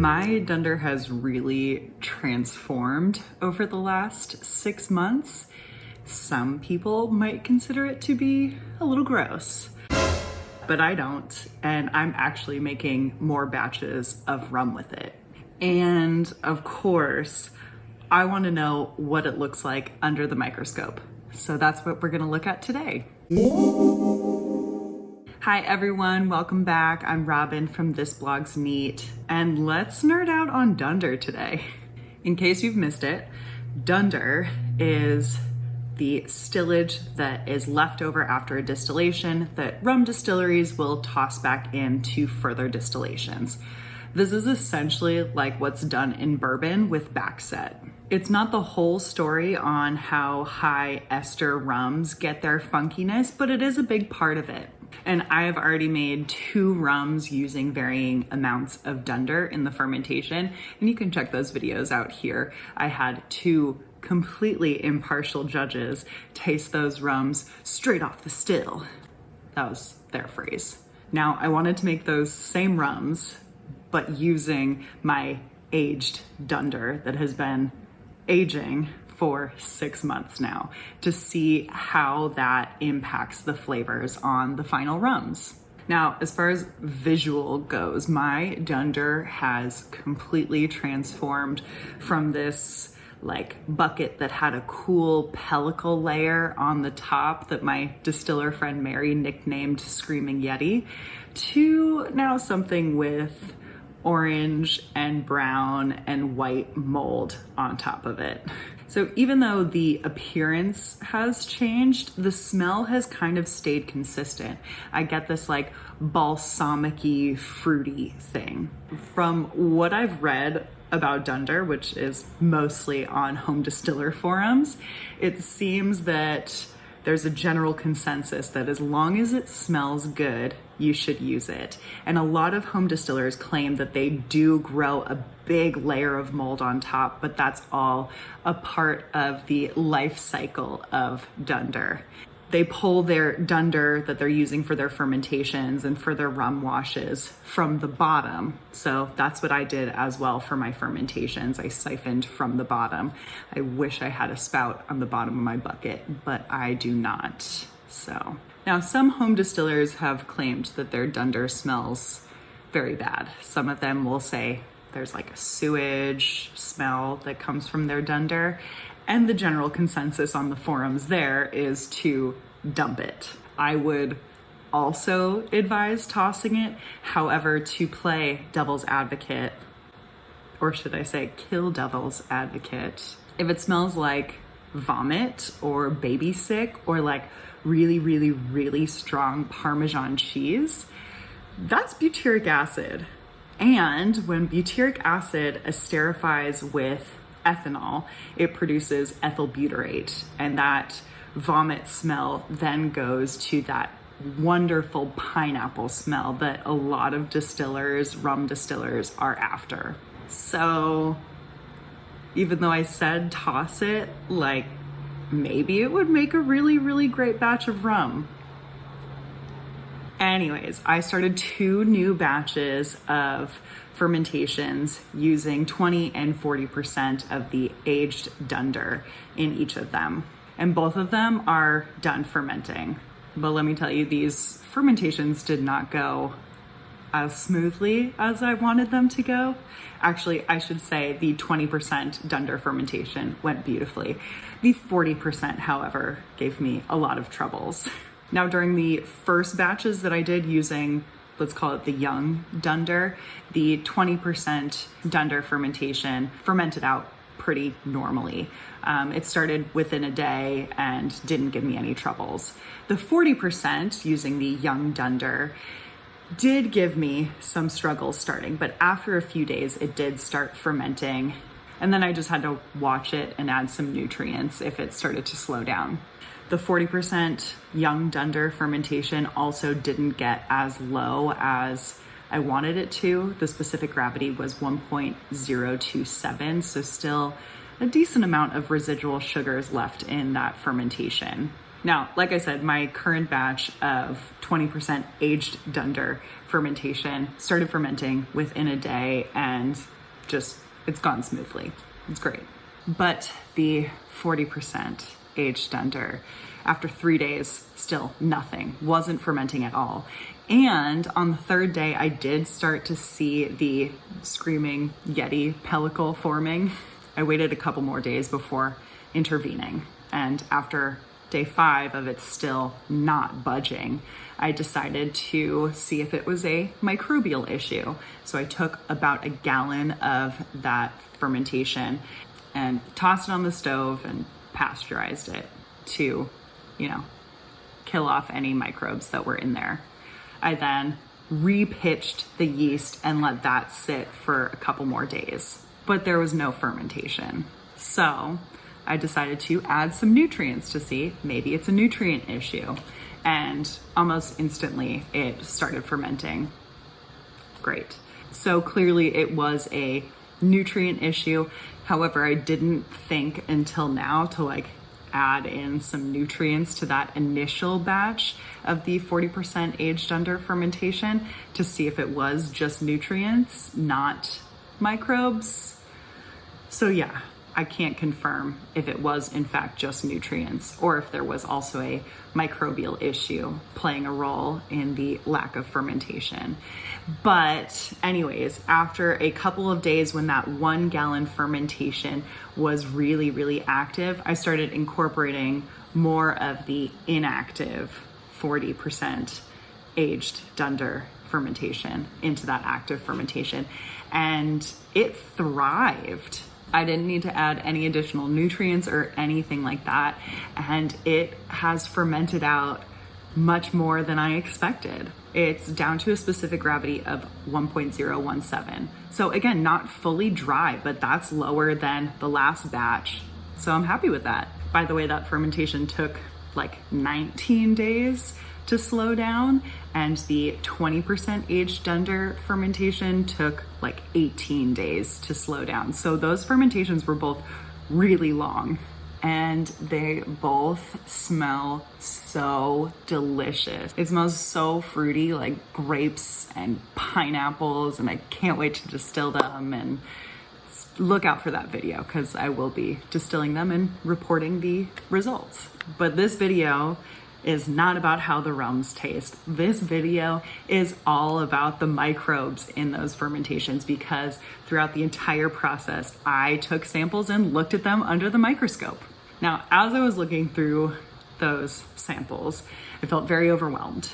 My dunder has really transformed over the last 6 months. Some people might consider it to be a little gross, but I don't, and I'm actually making more batches of rum with it. And of course, I want to know what it looks like under the microscope. So that's what we're going to look at today. Hi everyone, welcome back. I'm Robin from This Blog's Neat, and let's nerd out on dunder today. In case you've missed it, dunder is the stillage that is left over after a distillation that rum distilleries will toss back into further distillations. This is essentially like what's done in bourbon with backset. It's not the whole story on how high ester rums get their funkiness, but it is a big part of it. And I have already made 2 rums using varying amounts of dunder in the fermentation, and you can check those videos out here. I had 2 completely impartial judges taste those rums straight off the still. That was their phrase. Now, I wanted to make those same rums, but using my aged dunder that has been aging for 6 months now to see how that impacts the flavors on the final rums. Now, as far as visual goes, my dunder has completely transformed from this like bucket that had a cool pellicle layer on the top that my distiller friend Mary nicknamed Screaming Yeti to now something with orange and brown and white mold on top of it. So even though the appearance has changed, the smell has kind of stayed consistent. I get this like balsamic-y, fruity thing. From what I've read about dunder, which is mostly on home distiller forums, it seems that there's a general consensus that as long as it smells good, you should use it. And a lot of home distillers claim that they do grow a big layer of mold on top, but that's all a part of the life cycle of dunder. They pull their dunder that they're using for their fermentations and for their rum washes from the bottom. So that's what I did as well for my fermentations. I siphoned from the bottom. I wish I had a spout on the bottom of my bucket, but I do not. So now some home distillers have claimed that their dunder smells very bad. Some of them will say there's like a sewage smell that comes from their dunder. And the general consensus on the forums there is to dump it. I would also advise tossing it. However, to play devil's advocate, or should I say kill devil's advocate, if it smells like vomit or baby sick or like really, really, really strong Parmesan cheese, that's butyric acid. And when butyric acid esterifies with ethanol, it produces ethyl butyrate, and that vomit smell then goes to that wonderful pineapple smell that a lot of distillers, rum distillers, are after. So even though I said toss it, like maybe it would make a really, really great batch of rum. Anyways, I started 2 new batches of fermentations using 20 and 40% of the aged dunder in each of them. And both of them are done fermenting. But let me tell you, these fermentations did not go as smoothly as I wanted them to go. Actually, I should say the 20% dunder fermentation went beautifully. The 40%, however, gave me a lot of troubles. Now, during the first batches that I did using, let's call it the young dunder, the 20% dunder fermentation fermented out pretty normally. It started within a day and didn't give me any troubles. The 40% using the young dunder did give me some struggles starting, but after a few days, it did start fermenting. And then I just had to watch it and add some nutrients if it started to slow down. The 40% young dunder fermentation also didn't get as low as I wanted it to. The specific gravity was 1.027, so still a decent amount of residual sugars left in that fermentation. Now, like I said, my current batch of 20% aged-dunder fermentation started fermenting within a day, and just, it's gone smoothly. It's great. But the 40% aged-dunder, after 3 days, still nothing, wasn't fermenting at all. And on the third day, I did start to see the screaming Yeti pellicle forming. I waited a couple more days before intervening. And after day 5 of it still not budging, I decided to see if it was a microbial issue. So I took about a gallon of that fermentation and tossed it on the stove and pasteurized it to, kill off any microbes that were in there. I then repitched the yeast and let that sit for a couple more days, but there was no fermentation. So I decided to add some nutrients to see maybe it's a nutrient issue. And almost instantly it started fermenting. Great. So clearly it was a nutrient issue. However, I didn't think until now to add in some nutrients to that initial batch of the 40% aged-dunder fermentation to see if it was just nutrients, not microbes. So yeah, I can't confirm if it was in fact just nutrients or if there was also a microbial issue playing a role in the lack of fermentation. But anyways, after a couple of days when that 1 gallon fermentation was really, really active, I started incorporating more of the inactive 40% aged-dunder fermentation into that active fermentation, and it thrived. I didn't need to add any additional nutrients or anything like that, and it has fermented out much more than I expected. It's down to a specific gravity of 1.017. So again, not fully dry, but that's lower than the last batch. So I'm happy with that. By the way, that fermentation took 19 days to slow down, and the 20% aged-dunder fermentation took 18 days to slow down. So those fermentations were both really long, and they both smell so delicious. It smells so fruity, like grapes and pineapples, and I can't wait to distill them. And look out for that video because I will be distilling them and reporting the results. But this video is not about how the rums taste. This video is all about the microbes in those fermentations, because throughout the entire process, I took samples and looked at them under the microscope. Now, as I was looking through those samples, I felt very overwhelmed.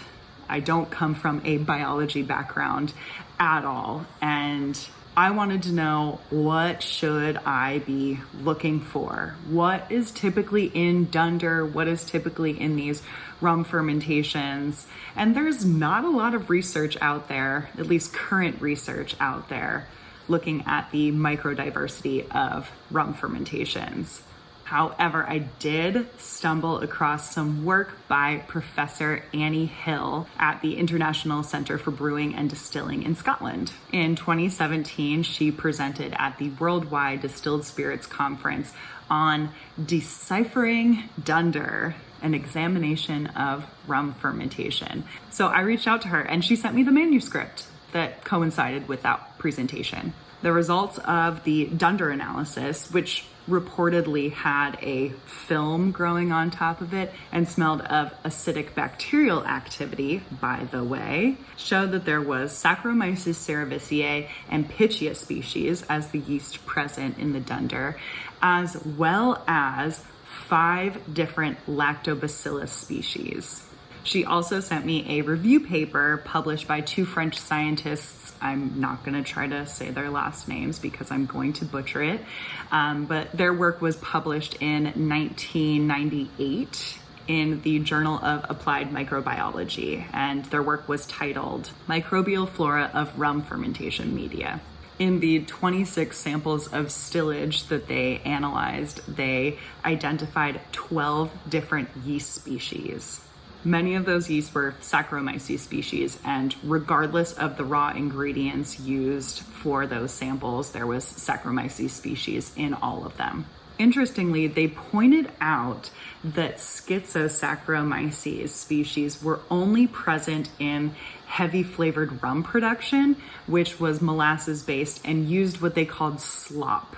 I don't come from a biology background at all, and I wanted to know, what should I be looking for? What is typically in dunder? What is typically in these rum fermentations? And there's not a lot of research out there, at least current research out there, looking at the microdiversity of rum fermentations. However, I did stumble across some work by Professor Annie Hill at the International Centre for Brewing and Distilling in Scotland. In 2017, she presented at the Worldwide Distilled Spirits Conference on Deciphering Dunder, an examination of rum fermentation. So I reached out to her and she sent me the manuscript that coincided with that presentation. The results of the dunder analysis, which reportedly had a film growing on top of it and smelled of acidic bacterial activity, by the way, showed that there was Saccharomyces cerevisiae and Pichia species as the yeast present in the dunder, as well as 5 different lactobacillus species. She also sent me a review paper published by 2 French scientists. I'm not going to try to say their last names because I'm going to butcher it. But their work was published in 1998 in the Journal of Applied Microbiology, and their work was titled Microbial Flora of Rum Fermentation Media. In the 26 samples of stillage that they analyzed, they identified 12 different yeast species. Many of those yeast were Saccharomyces species, and regardless of the raw ingredients used for those samples, there was Saccharomyces species in all of them. Interestingly, they pointed out that Schizosaccharomyces species were only present in heavy flavored rum production, which was molasses based and used what they called slop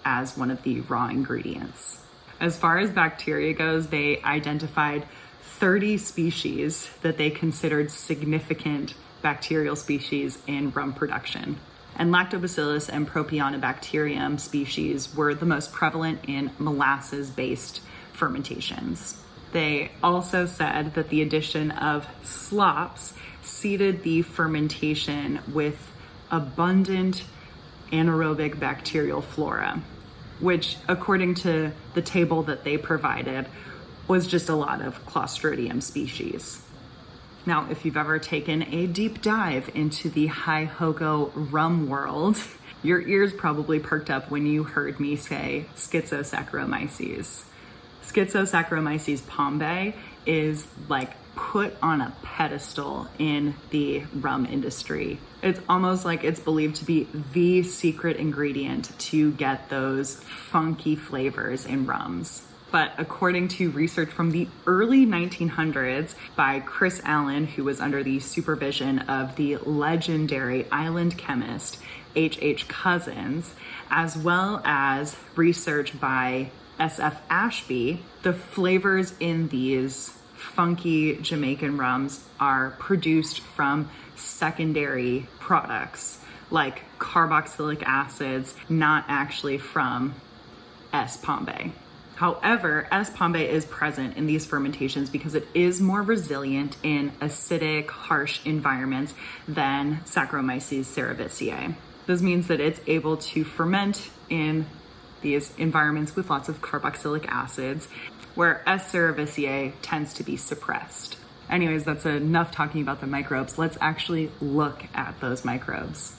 as one of the raw ingredients. As far as bacteria goes, they identified 30 species that they considered significant bacterial species in rum production. And Lactobacillus and Propionibacterium species were the most prevalent in molasses-based fermentations. They also said that the addition of slops seeded the fermentation with abundant anaerobic bacterial flora, which, according to the table that they provided, was just a lot of Clostridium species. Now, if you've ever taken a deep dive into the Hi-Hogo rum world, your ears probably perked up when you heard me say Schizosaccharomyces. Schizosaccharomyces pombe is like put on a pedestal in the rum industry. It's almost like it's believed to be the secret ingredient to get those funky flavors in rums. But according to research from the early 1900s by Chris Allen, who was under the supervision of the legendary island chemist H.H. Cousins, as well as research by S.F. Ashby, the flavors in these funky Jamaican rums are produced from secondary products like carboxylic acids, not actually from S. pombe. However, S. pombe is present in these fermentations because it is more resilient in acidic, harsh environments than Saccharomyces cerevisiae. This means that it's able to ferment in these environments with lots of carboxylic acids, where S. cerevisiae tends to be suppressed. Anyways, that's enough talking about the microbes. Let's actually look at those microbes.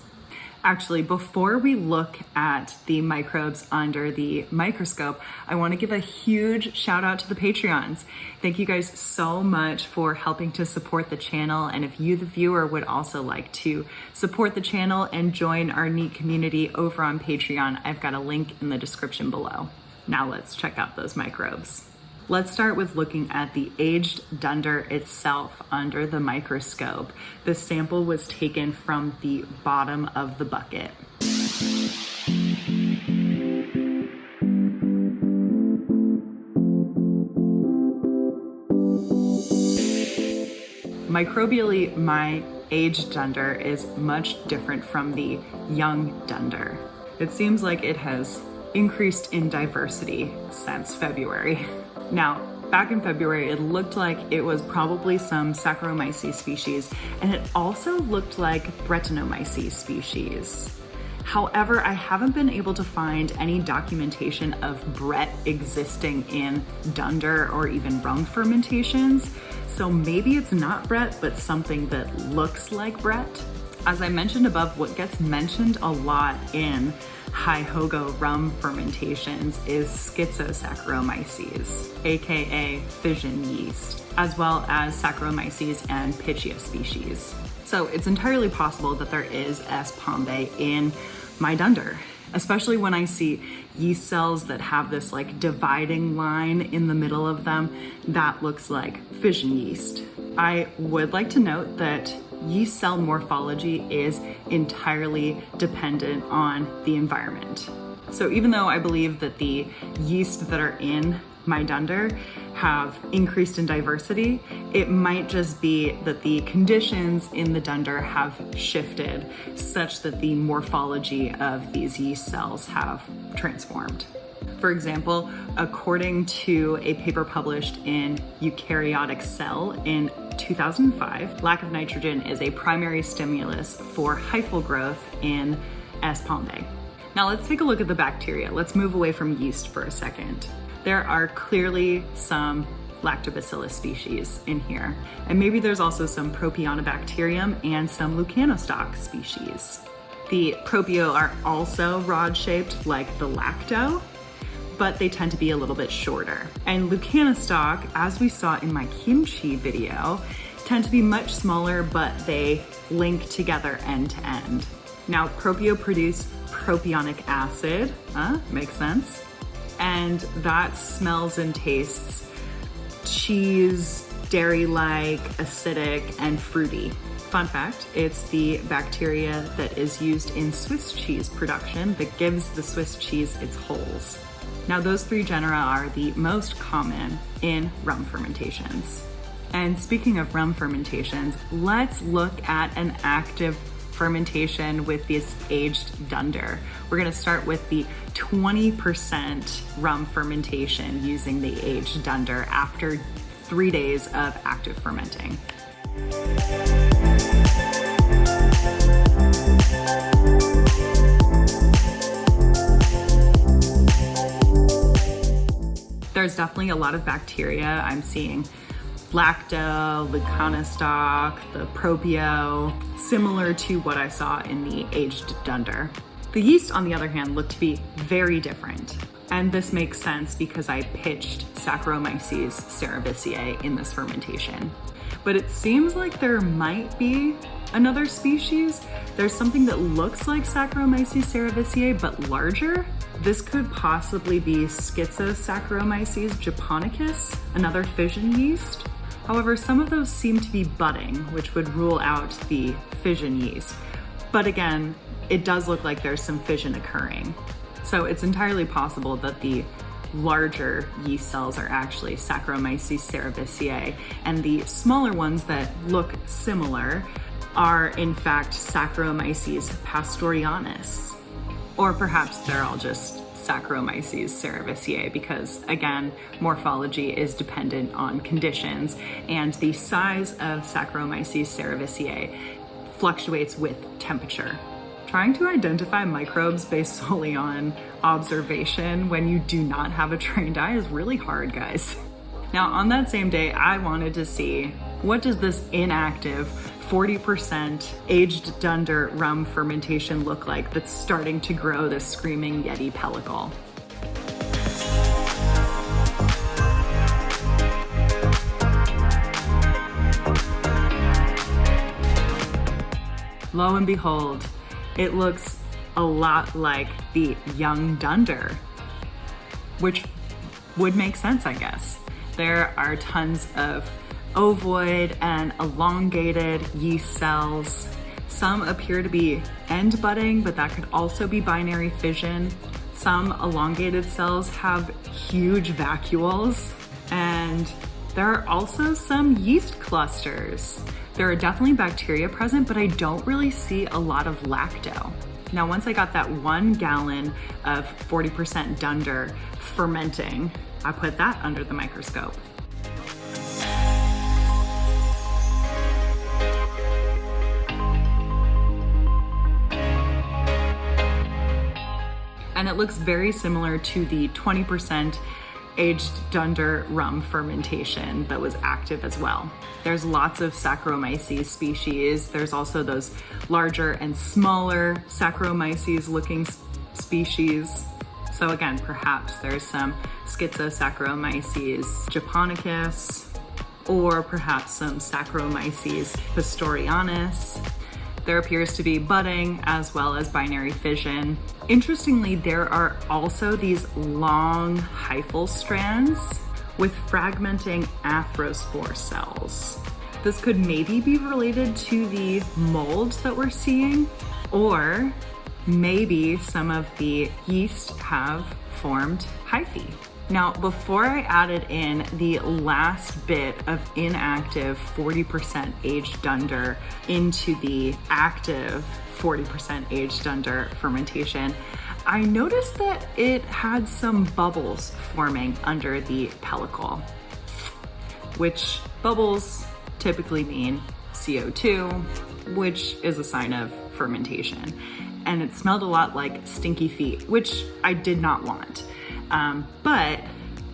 Actually, before we look at the microbes under the microscope, I want to give a huge shout out to the Patreons. Thank you guys so much for helping to support the channel. And if you, the viewer, would also like to support the channel and join our neat community over on Patreon, I've got a link in the description below. Now let's check out those microbes. Let's start with looking at the aged-dunder itself under the microscope. The sample was taken from the bottom of the bucket. Microbially, my aged-dunder is much different from the young dunder. It seems like it has increased in diversity since February. Now, back in February, it looked like it was probably some Saccharomyces species, and it also looked like Brettanomyces species. However, I haven't been able to find any documentation of Brett existing in dunder or even rum fermentations, so maybe it's not Brett, but something that looks like Brett. As I mentioned above, what gets mentioned a lot in Hi-Hogo rum fermentations is Schizosaccharomyces, aka fission yeast, as well as Saccharomyces and Pichia species. So it's entirely possible that there is S. pombe in my dunder, especially when I see yeast cells that have this like dividing line in the middle of them that looks like fission yeast. I would like to note that yeast cell morphology is entirely dependent on the environment. So even though I believe that the yeast that are in my dunder have increased in diversity, it might just be that the conditions in the dunder have shifted such that the morphology of these yeast cells have transformed. For example, according to a paper published in Eukaryotic Cell in 2005, lack of nitrogen is a primary stimulus for hyphal growth in S. pombe. Now let's take a look at the bacteria. Let's move away from yeast for a second. There are clearly some Lactobacillus species in here, and maybe there's also some Propionibacterium and some Leucanostoc species. The propio are also rod-shaped like the lacto, but they tend to be a little bit shorter. And Leucanostoc, as we saw in my kimchi video, tend to be much smaller, but they link together end to end. Now, propio produce propionic acid, makes sense. and that smells and tastes cheese, dairy-like, acidic, and fruity. Fun fact, it's the bacteria that is used in Swiss cheese production that gives the Swiss cheese its holes. Now, those three genera are the most common in rum fermentations. And speaking of rum fermentations, let's look at an active fermentation with this aged-dunder. We're gonna start with the 20% rum fermentation using the aged-dunder after 3 days of active fermenting. There's definitely a lot of bacteria. I'm seeing lacto, leuconostoc, the propio, similar to what I saw in the aged-dunder. The yeast, on the other hand, looked to be very different. And this makes sense because I pitched Saccharomyces cerevisiae in this fermentation. But it seems like there might be another species. There's something that looks like Saccharomyces cerevisiae, but larger. This could possibly be Saccharomyces japonicus, another fission yeast. However, some of those seem to be budding, which would rule out the fission yeast. But again, it does look like there's some fission occurring. So it's entirely possible that the larger yeast cells are actually Saccharomyces cerevisiae, and the smaller ones that look similar are in fact Saccharomyces pastorianus. Or perhaps they're all just Saccharomyces cerevisiae because, again, morphology is dependent on conditions, and the size of Saccharomyces cerevisiae fluctuates with temperature. Trying to identify microbes based solely on observation when you do not have a trained eye is really hard, guys. Now, on that same day, I wanted to see, what does this inactive 40% aged-dunder rum fermentation look like that's starting to grow this screaming Yeti pellicle? Lo and behold, it looks a lot like the young dunder, which would make sense, I guess. There are tons of ovoid and elongated yeast cells. Some appear to be end budding, but that could also be binary fission. Some elongated cells have huge vacuoles, and there are also some yeast clusters. There are definitely bacteria present, but I don't really see a lot of lacto. Now, once I got that 1 gallon of 40% dunder fermenting, I put that under the microscope. And it looks very similar to the 20% aged-dunder rum fermentation that was active as well. There's lots of Saccharomyces species. There's also those larger and smaller Saccharomyces looking species. So again, perhaps there's some Saccharomyces japonicus, or perhaps some Saccharomyces pastorianus. There appears to be budding as well as binary fission. Interestingly, there are also these long hyphal strands with fragmenting athrospore cells. This could maybe be related to the mold that we're seeing, or maybe some of the yeast have formed hyphae. Now, before I added in the last bit of inactive 40% aged-dunder into the active 40% aged-dunder fermentation, I noticed that it had some bubbles forming under the pellicle, which bubbles typically mean CO2, which is a sign of fermentation. And it smelled a lot like stinky feet, which I did not want. But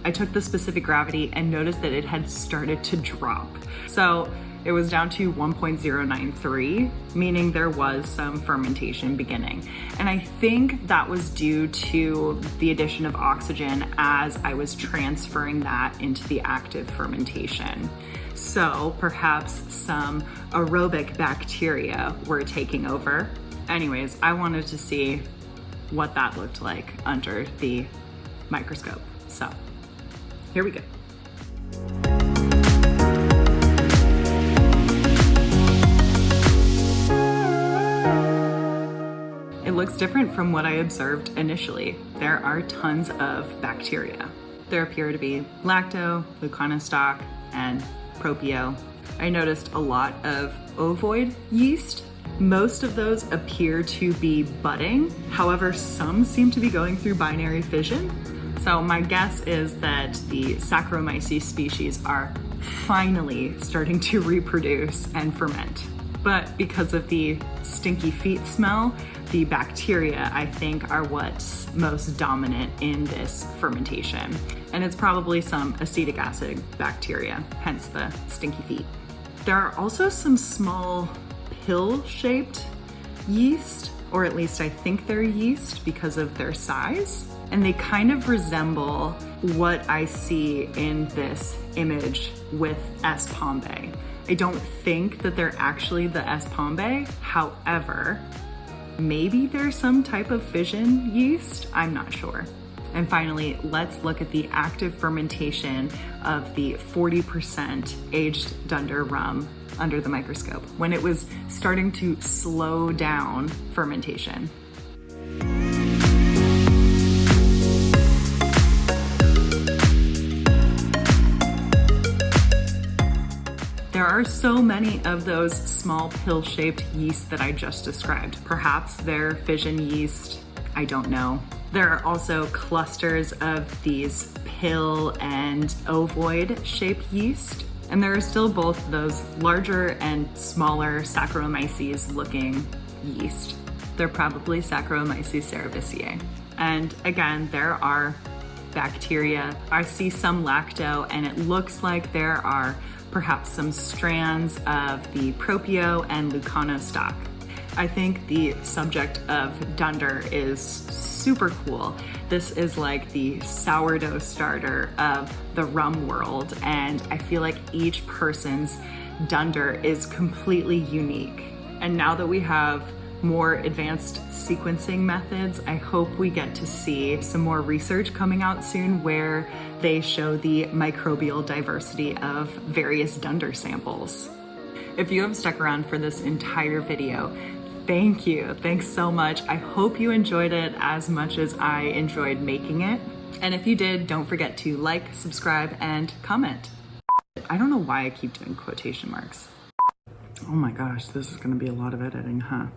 I took the specific gravity and noticed that it had started to drop. So it was down to 1.093, meaning there was some fermentation beginning. And I think that was due to the addition of oxygen as I was transferring that into the active fermentation. So perhaps some aerobic bacteria were taking over. Anyways, I wanted to see what that looked like under the microscope. So here we go. It looks different from what I observed initially. There are tons of bacteria. There appear to be lacto, leuconostoc, and propio. I noticed a lot of ovoid yeast. Most of those appear to be budding. However, some seem to be going through binary fission. So my guess is that the Saccharomyces species are finally starting to reproduce and ferment. But because of the stinky feet smell, the bacteria, I think, are what's most dominant in this fermentation. And it's probably some acetic acid bacteria, hence the stinky feet. There are also some small pill-shaped yeast, or at least I think they're yeast because of their size. And they kind of resemble what I see in this image with S. pombe. I don't think that they're actually the S. pombe. However, maybe they're some type of fission yeast. I'm not sure. And finally, let's look at the active fermentation of the 40% aged-dunder rum under the microscope when it was starting to slow down fermentation. There are so many of those small pill-shaped yeast that I just described. Perhaps they're fission yeast, I don't know. There are also clusters of these pill and ovoid shaped yeast. And there are still both those larger and smaller Saccharomyces looking yeast. They're probably Saccharomyces cerevisiae. And again, there are bacteria. I see some lacto, and it looks like there are perhaps some strands of the propio and leuconostoc. I think the subject of dunder is super cool. This is like the sourdough starter of the rum world, and I feel like each person's dunder is completely unique. And now that we have more advanced sequencing methods, I hope we get to see some more research coming out soon where they show the microbial diversity of various dunder samples. If you have stuck around for this entire video, thank you. Thanks so much. I hope you enjoyed it as much as I enjoyed making it. And if you did, don't forget to like, subscribe, and comment. I don't know why I keep doing quotation marks. Oh my gosh, this is gonna be a lot of editing, huh?